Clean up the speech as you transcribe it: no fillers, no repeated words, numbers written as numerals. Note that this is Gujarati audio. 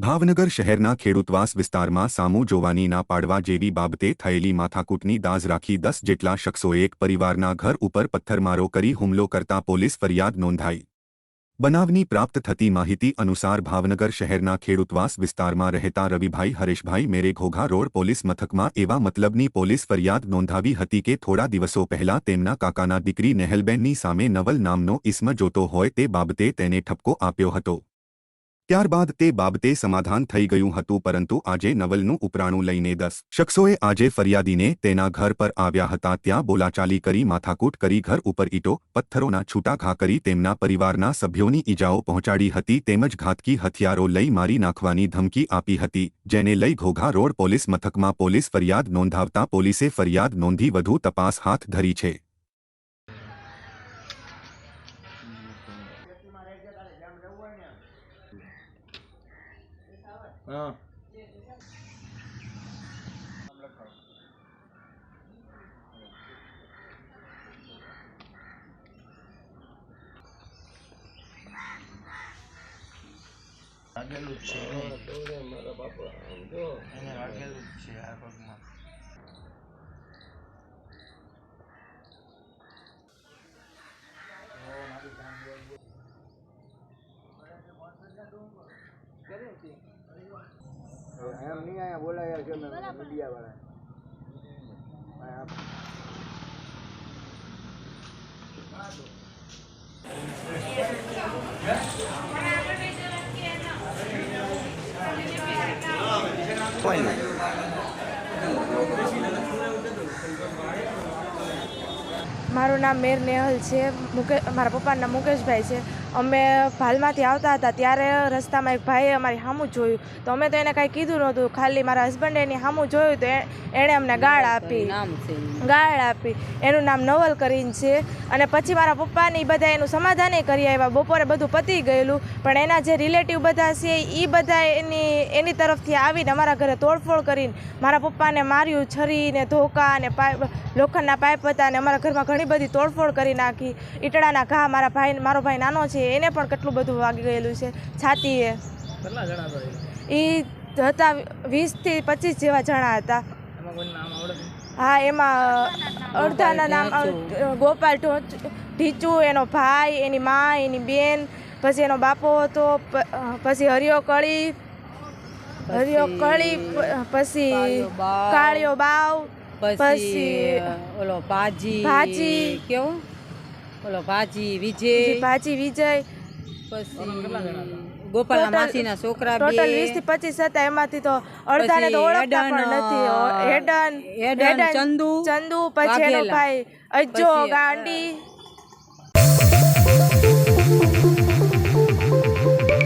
ભાવનગર શહેરના ખેડૂતવાસ વિસ્તારમાં સામું જોવાની ના પાડવા જેવી બાબતે થયેલી માથાકૂટની દાઝ રાખી 10 જેટલા શખ્સોએ એક પરિવારના ઘર ઉપર પથ્થરમારો કરી હુમલો કરતા પોલીસ ફરિયાદ નોંધાઈ। બનાવની પ્રાપ્ત થતી માહિતી અનુસાર ભાવનગર શહેરના ખેડૂતવાસ વિસ્તારમાં રહેતા રવિભાઈ હરેશભાઈ મેરે ઘોઘા રોડ પોલીસ મથકમાં એવા મતલબની પોલીસ ફરિયાદ નોંધાવી હતી કે થોડા દિવસો પહેલા તેમના કાકાના દીકરી નેહલબેનની સામે નવલ નામનો ઇસ્મ જોતો હોય તે બાબતે તેને ઠપકો આપ્યો હતો। ત્યારબાદ તે બાબતે સમાધાન થઈ ગયું હતું, પરંતુ આજે નવલનું ઉપરાણું લઈને 10 શખ્સોએ આજે ફરિયાદીને તેના ઘર પર આવ્યા હતા। ત્યાં બોલાચાલી કરી માથાકૂટ કરી ઘર ઉપર ઈંટો પથ્થરોના છૂટા ઘા કરી તેમના પરિવારના સભ્યોની ઈજાઓ પહોંચાડી હતી તેમજ ઘાતકી હથિયારો લઈ મારી નાખવાની ધમકી આપી હતી, જેને લઈ ઘોઘા રોડ પોલીસ મથકમાં પોલીસ ફરિયાદ નોંધાવતા પોલીસે ફરિયાદ નોંધી વધુ તપાસ હાથ ધરી છે। हाँ વાગેલું જ છે મારા બાપા જો એને વાગેલું જ છે આ પગમાં। એમ નહીં આયા બોલાયા છે મીડિયા વાળા મારું નામ મેર નેહલ છે। મારા પપ્પાનું નામ મુકેશભાઈ છે। અમે ભાલમાંથી આવતા હતા ત્યારે રસ્તામાં એક ભાઈએ અમારી સામું જોયું તો અમે તો એને કાંઈ કીધું નહોતું, ખાલી મારા હસબન્ડે એની સામું જોયું તો એણે અમને ગાળ આપી। એનું નામ નવલ કરીને છે। અને પછી મારા પપ્પાને બધા એનું સમાધાન કરી આવ્યા, બપોરે બધું પતી ગયેલું, પણ એના જે રિલેટિવ બધા છે એ બધા એની તરફથી આવીને અમારા ઘરે તોડફોડ કરીને મારા પપ્પાને માર્યું, છરી ને ધોકા ને લોખંડના પાઇપ હતા ને અમારા ઘરમાં ઘણી બધી તોડફોડ કરી નાખી। ઈટડાના ઘા મારો ભાઈ નાનો છે એને પણ કેટલું બધું વાગી ગયેલું છે છાતીએ। કેટલા જણા હતા એ હતા 20 થી 25 જેવા જણા હતા। એમાં કોઈ નામ આવડે? હા, એમાં અડધાના નામ ગોપાલ ઢીચુ, એનો ભાઈ, એની મા, એની બેન, પછી એનો બાપો હતો, પછી હરિયો કળી, પછી કાળિયો બાવ, પછી ઓલો ભાજી કેવું ઓલો ભાજી વિજય, પછી ગોપાલના માસીના છોકરા ટોટલ 20 થી 25 હતા। એમાંથી તો અડધાને તો ઓળખતા પણ નથી। હેડન, ચંદુ, પછી એનો ભાઈ અજ્જો ગાંડી,